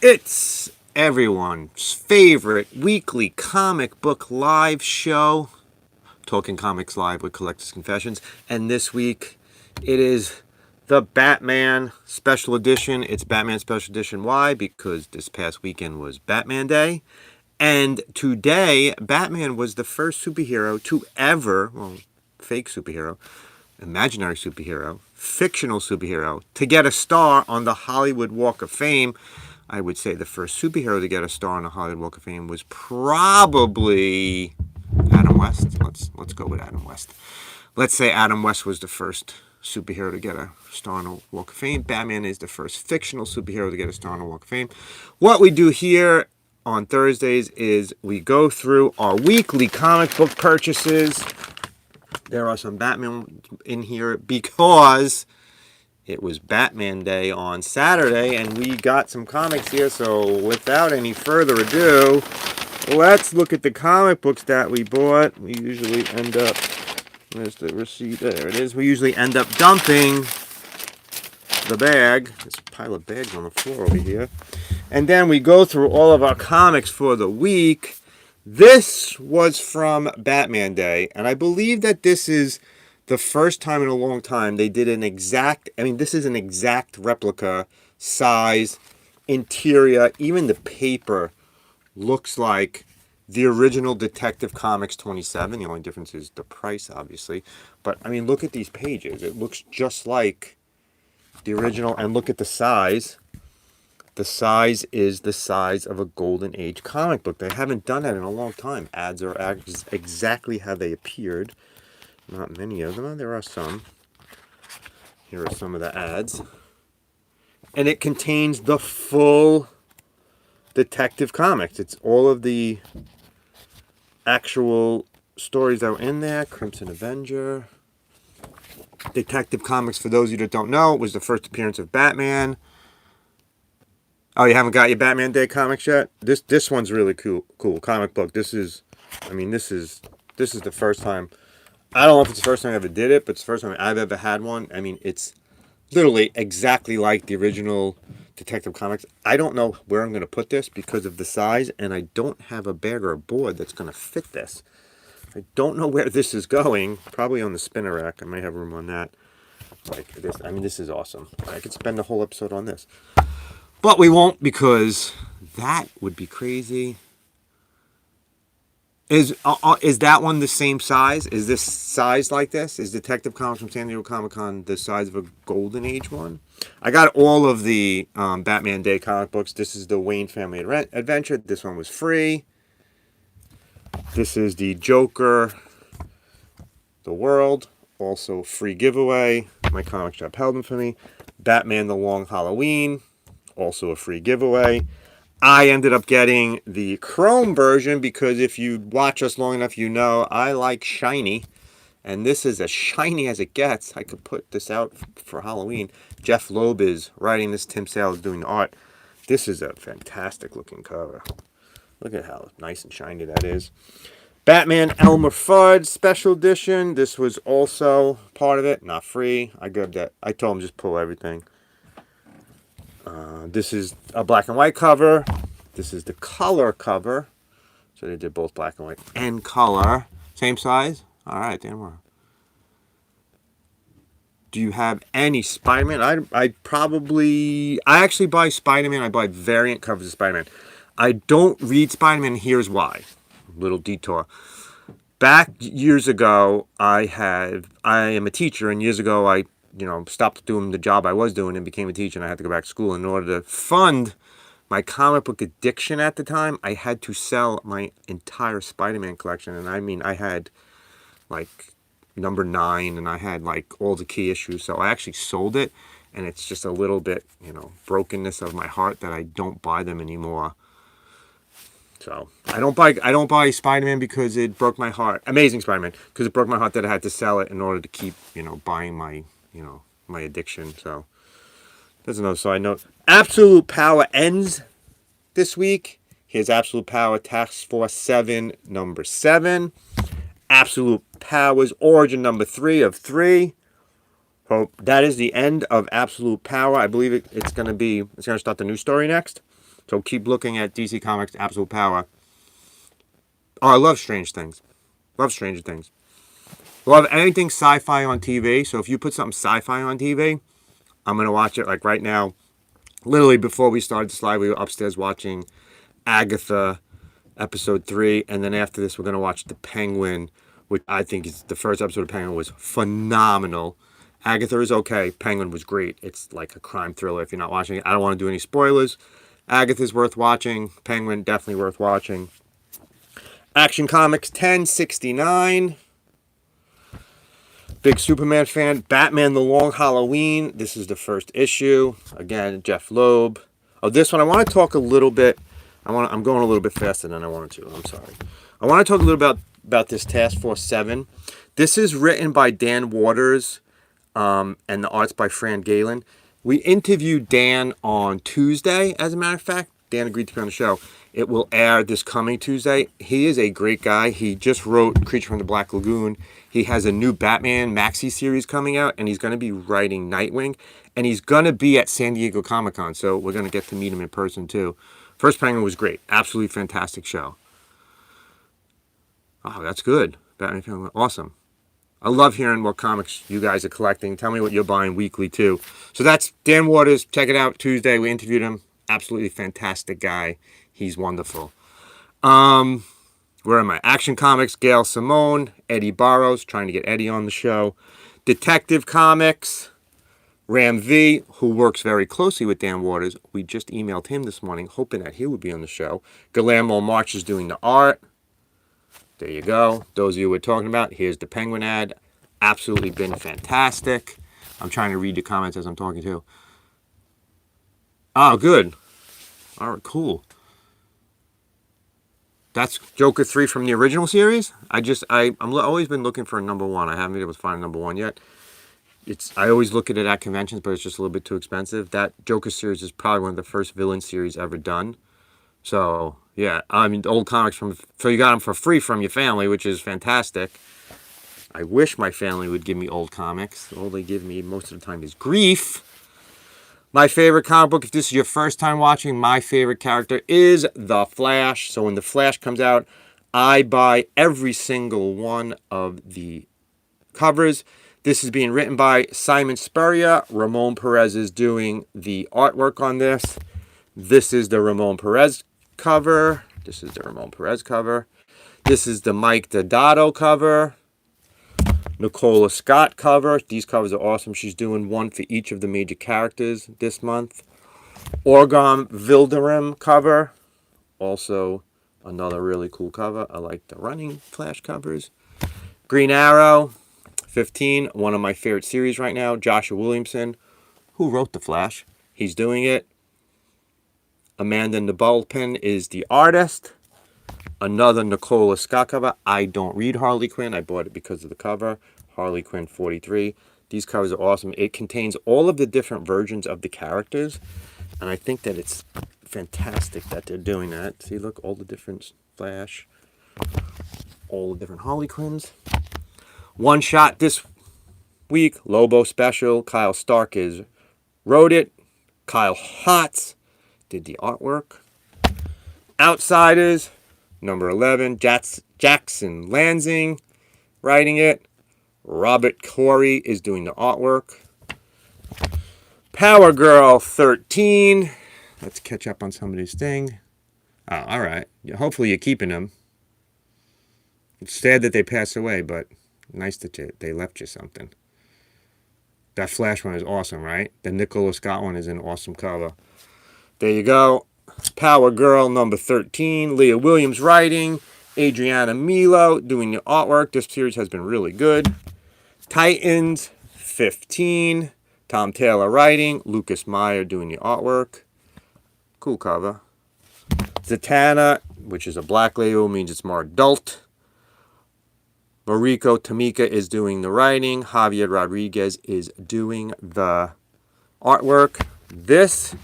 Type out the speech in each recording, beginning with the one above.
It's everyone's favorite weekly comic book live show, Talking Comics Live with Collector's Confessions. And this week, it is the Batman Special Edition. It's Batman Special Edition. Why? Because this past weekend was Batman Day. And today, Batman was the first superhero to ever, well, fake superhero, imaginary superhero, fictional superhero, to get a star on the Hollywood Walk of Fame. I would say the first superhero to get a star on the Hollywood Walk of Fame was probably Adam West. Let's go with Adam West. Let's say Adam West was the first superhero to get a star on the Walk of Fame. Batman is the first fictional superhero to get a star on the Walk of Fame. What we do here on Thursdays is we go through our weekly comic book purchases. There are some Batman in here because it was Batman Day on Saturday, and we got some comics here. So without any further ado, let's look at the comic books that we bought. We usually end up, where's the receipt? There it is. We usually end up dumping the bag. There's a pile of bags on the floor over here. And then we go through all of our comics for the week. This was from Batman Day, and I believe that this is the first time in a long time they did an exact, this is an exact replica, size, interior, even the paper looks like the original Detective Comics 27. The only difference is the price, obviously. But, look at these pages. It looks just like the original, and look at the size. The size is the size of a Golden Age comic book. They haven't done that in a long time. Ads are exactly how they appeared. Not many of them. There are some. Here are some of the ads. And it contains the full Detective Comics. It's all of the actual stories that were in there. Crimson Avenger. Detective Comics, for those of you that don't know, was the first appearance of Batman. Oh, you haven't got your Batman Day comics yet? This one's really cool comic book. This is the first time. I don't know if it's the first time I ever did it, but it's the first time I've ever had one. It's literally exactly like the original Detective Comics. I don't know where I'm going to put this because of the size, and I don't have a bag or a board that's going to fit this. I don't know where this is going. Probably on the spinner rack. I might have room on that. Like this. This is awesome. I could spend the whole episode on this. But we won't, because that would be crazy. Is that one the same size? Is this size like this? Is Detective Comics from San Diego Comic-Con the size of a Golden Age one? I got all of the Batman Day comic books. This is the Wayne Family Adventure. This one was free. This is the Joker, The World, also free giveaway. My comic shop held them for me. Batman The Long Halloween, also a free giveaway. I ended up getting the chrome version because if you watch us long enough, you know I like shiny. And this is as shiny as it gets. I could put this out for Halloween. Jeff Loeb is writing this. Tim Sale is doing the art. This is a fantastic looking cover. Look at how nice and shiny that is. Batman Elmer Fudd Special Edition. This was also part of it. Not free. I grabbed that. I told him just pull everything. This is a black and white cover. This is the color cover. So they did both black and white and color. Same size? All right, damn well. Do you have any Spider-Man? I actually buy Spider-Man. I buy variant covers of Spider-Man. I don't read Spider-Man. Here's why. Little detour. Back years ago, I am a teacher, and years ago I stopped doing the job I was doing and became a teacher, and I had to go back to school. In order to fund my comic book addiction at the time, I had to sell my entire Spider-Man collection. And I had like number 9, and I had like all the key issues. So I actually sold it, and it's just a little bit, brokenness of my heart that I don't buy them anymore. So I don't buy Spider-Man because it broke my heart. Amazing Spider-Man, because it broke my heart that I had to sell it in order to keep, buying my my addiction. So there's another side note. Absolute Power ends this week. Here's Absolute Power Task Force 7 number 7. Absolute Power's Origin number 3 of 3. Hope that is the end of Absolute Power. I believe it's going to start the new story next. So keep looking at DC Comics Absolute Power. Oh, I love Strange Things. Love Stranger Things. Love anything sci-fi on TV. So if you put something sci-fi on TV, I'm going to watch it. Like right now, literally before we started this live, we were upstairs watching Agatha episode 3. And then after this, we're going to watch The Penguin, which I think is the first episode of Penguin was phenomenal. Agatha is okay. Penguin was great. It's like a crime thriller if you're not watching it. I don't want to do any spoilers. Agatha's worth watching. Penguin, definitely worth watching. Action Comics 1069. Big Superman fan. Batman The Long Halloween. This is the first issue. Again, Jeff Loeb. Oh, this one I want to talk a little bit. I'm going a little bit faster than I wanted to. I'm sorry. I want to talk a little about this Task Force 7. This is written by Dan Waters, and the art's by Fran Galen. We interviewed Dan on Tuesday, as a matter of fact. Dan agreed to be on the show. It will air this coming Tuesday. He is a great guy. He just wrote Creature from the Black Lagoon. He has a new Batman maxi series coming out, and he's going to be writing Nightwing. And he's going to be at San Diego Comic-Con, so we're going to get to meet him in person, too. First Penguin was great. Absolutely fantastic show. Oh, that's good. Batman Penguin, awesome. I love hearing what comics you guys are collecting. Tell me what you're buying weekly, too. So that's Dan Waters. Check it out Tuesday. We interviewed him. Absolutely fantastic guy. He's wonderful. Where am I? Action Comics, Gail Simone, Eddie Barrows, trying to get Eddie on the show. Detective Comics, Ram V, who works very closely with Dan Waters. We just emailed him this morning, hoping that he would be on the show. Guillermo March is doing the art. There you go. Those of you we're talking about, here's the Penguin ad. Absolutely been fantastic. I'm trying to read the comments as I'm talking to. Oh, good. All right, cool. That's Joker 3 from the original series. I've always been looking for a number 1. I haven't been able to find a number 1 yet. I always look at it at conventions, but it's just a little bit too expensive. That Joker series is probably one of the first villain series ever done. So, yeah, I mean, old comics so you got them for free from your family, which is fantastic. I wish my family would give me old comics. All they give me most of the time is grief. My favorite comic book, if this is your first time watching, my favorite character is The Flash. So when The Flash comes out, I buy every single one of the covers. This is being written by Simon Spurrier. Ramon Perez is doing the artwork on this. This is the Ramon Perez cover. This is the Mike Deodato cover. Nicola Scott cover. These covers are awesome. She's doing one for each of the major characters this month. Orgon Vildarim cover. Also another really cool cover. I like the running Flash covers. Green Arrow 15. One of my favorite series right now. Joshua Williamson, who wrote The Flash. He's doing it. Amanda Nabalpin is the artist. Another Nicola Scott cover. I don't read Harley Quinn. I bought it because of the cover. Harley Quinn 43. These covers are awesome. It contains all of the different versions of the characters. And I think that it's fantastic that they're doing that. See, look, all the different Flash. All the different Harley Quinns. One shot this week. Lobo special. Kyle Stark wrote it. Kyle Hotz did the artwork. Outsiders. Number 11, Jackson Lansing writing it. Robert Corey is doing the artwork. Power Girl 13. Let's catch up on somebody's thing. Oh, all right. Hopefully you're keeping them. It's sad that they passed away, but nice that they left you something. That Flash one is awesome, right? The Nicola Scott one is an awesome cover. There you go. Power Girl number 13. Leah Williams writing. Adriana Milo doing the artwork. This series has been really good. Titans 15. Tom Taylor writing. Lucas Meyer doing the artwork. Cool cover. Zatanna, which is a black label, means it's more adult. Mariko Tamika is doing the writing. Javier Rodriguez is doing the artwork. This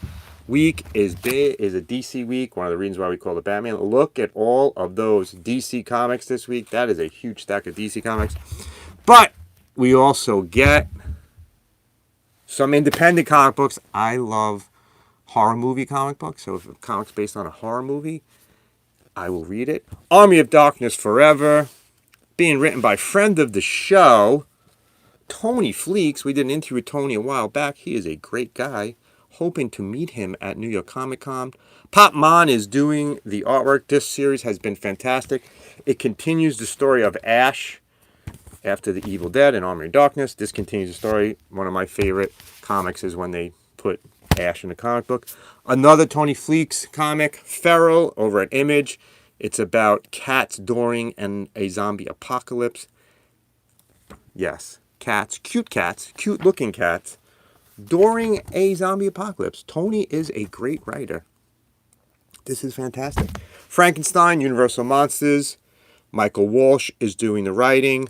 week is a DC week. One of the reasons why we call it Batman. Look at all of those DC comics this week. That is a huge stack of DC comics. But we also get some independent comic books. I love horror movie comic book. So if a comic's based on a horror movie, I will read it. Army of Darkness Forever, being written by friend of the show, Tony Fleeks. We did an interview with Tony a while back. He is a great guy. Hoping to meet him at New York Comic Con. Pop Mon is doing the artwork. This series has been fantastic. It continues the story of Ash after the Evil Dead and Army of Darkness. This continues the story. One of my favorite comics is when they put Ash in the comic book. Another Tony Fleeks comic, Feral, over at Image. It's about cats during a zombie apocalypse. Yes, cats, cute looking cats, during a zombie apocalypse. Tony is a great writer. This is fantastic. Frankenstein, Universal Monsters. Michael Walsh is doing the writing.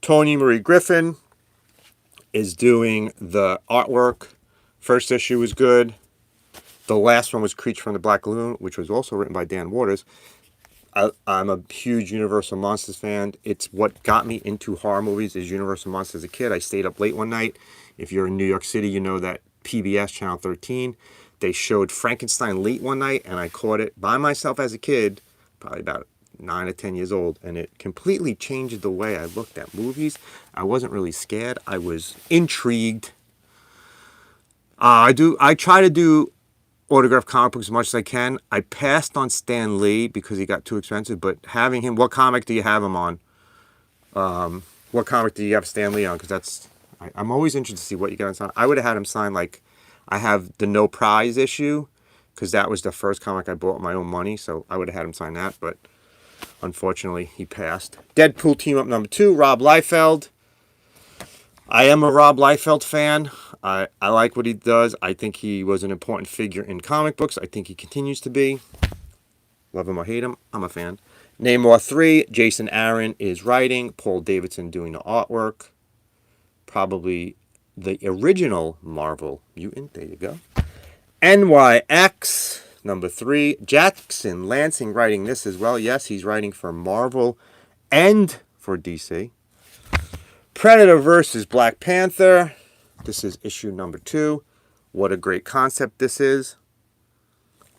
Tony Marie Griffin is doing the artwork. First issue was good. The last one was Creature from the Black Lagoon, which was also written by Dan Waters. I'm a huge Universal Monsters fan. It's what got me into horror movies is Universal Monsters as a kid. I stayed up late one night. If you're in New York City, you know that PBS Channel 13, they showed Frankenstein late one night, and I caught it by myself as a kid, probably about 9 or 10 years old, and it completely changed the way I looked at movies. I wasn't really scared. I was intrigued. I try to do autographed comic books as much as I can. I passed on Stan Lee because he got too expensive, but having him, what comic do you have him on? What comic do you have Stan Lee on? Because I'm always interested to see what you got on sign. I would have had him sign, like, I have the No Prize issue, because that was the first comic I bought with my own money, so I would have had him sign that, but unfortunately he passed. Deadpool Team Up number 2, Rob Liefeld. I am a Rob Liefeld fan. I like what he does. I think he was an important figure in comic books. I think he continues to be. Love him or hate him, I'm a fan. Namor 3, Jason Aaron is writing. Paul Davidson doing the artwork. Probably the original Marvel mutant. There you go. NYX number 3. Jackson Lansing writing this as well. Yes, he's writing for Marvel and for DC. Predator versus Black Panther. This is issue number 2. What a great concept this is.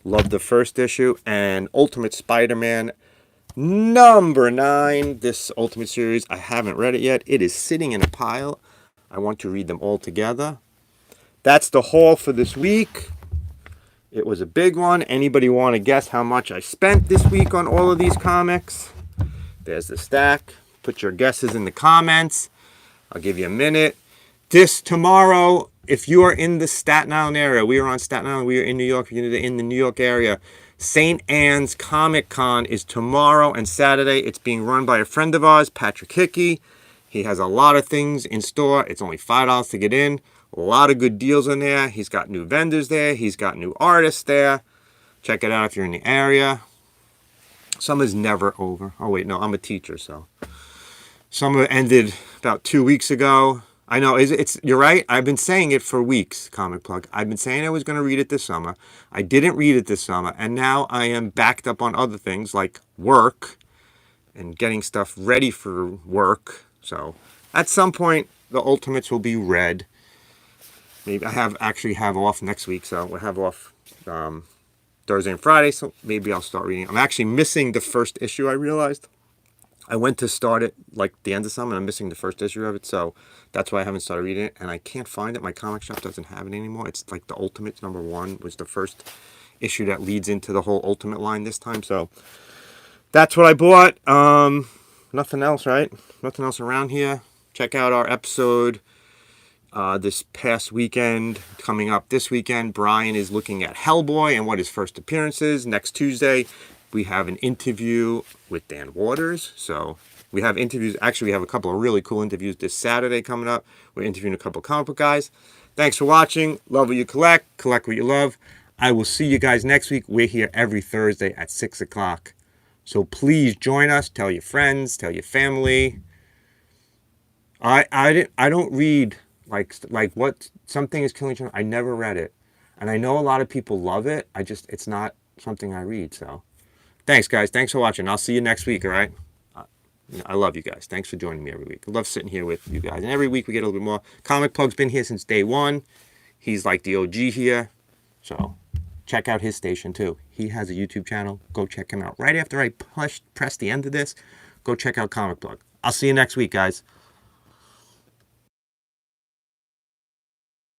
Love the first issue. And Ultimate Spider-Man number 9. This Ultimate series, I haven't read it yet. It is sitting in a pile. I want to read them all together. That's the haul for this week. It was a big one. Anybody want to guess how much I spent this week on all of these comics? There's the stack. Put your guesses in the comments. I'll give you a minute. This tomorrow, if you are in the Staten Island area, we are on Staten Island, we are in New York, you're in the New York area, St. Anne's Comic Con is tomorrow and Saturday. It's being run by a friend of ours, Patrick Hickey. He has a lot of things in store. It's only $5 to get in. A lot of good deals in there. He's got new vendors there. He's got new artists there. Check it out if you're in the area. Summer's never over. Oh, wait, no, I'm a teacher, so. Summer ended about 2 weeks ago. I know, you're right. I've been saying it for weeks, Comic Plug. I've been saying I was going to read it this summer. I didn't read it this summer, and now I am backed up on other things like work and getting stuff ready for work. So at some point, the Ultimates will be read. Maybe I actually have off next week, so we'll have off Thursday and Friday, so maybe I'll start reading. I'm actually missing the first issue, I realized. I went to start it like the end of summer, and I'm missing the first issue of it, so that's why I haven't started reading it, and I can't find it. My comic shop doesn't have it anymore. It's like the Ultimates number 1 was the first issue that leads into the whole Ultimate line this time, so that's what I bought. Nothing else, right? Nothing else around here. Check out our episode this past weekend. Coming up this weekend, Brian is looking at Hellboy and what his first appearance is. Next Tuesday, we have an interview with Dan Waters. So we have interviews. Actually, we have a couple of really cool interviews this Saturday coming up. We're interviewing a couple of comic book guys. Thanks for watching. Love what you collect. Collect what you love. I will see you guys next week. We're here every Thursday at 6 o'clock. So please join us. Tell your friends. Tell your family. I don't read like what Something is Killing Children. I never read it. And I know a lot of people love it. It's not something I read. So thanks, guys. Thanks for watching. I'll see you next week, all right? I love you guys. Thanks for joining me every week. I love sitting here with you guys. And every week we get a little bit more. Comic Plug's been here since day 1. He's like the OG here. So check out his station too. He has a YouTube channel. Go check him out. Right after I press the end of this, go check out Comic Blog. I'll see you next week, guys.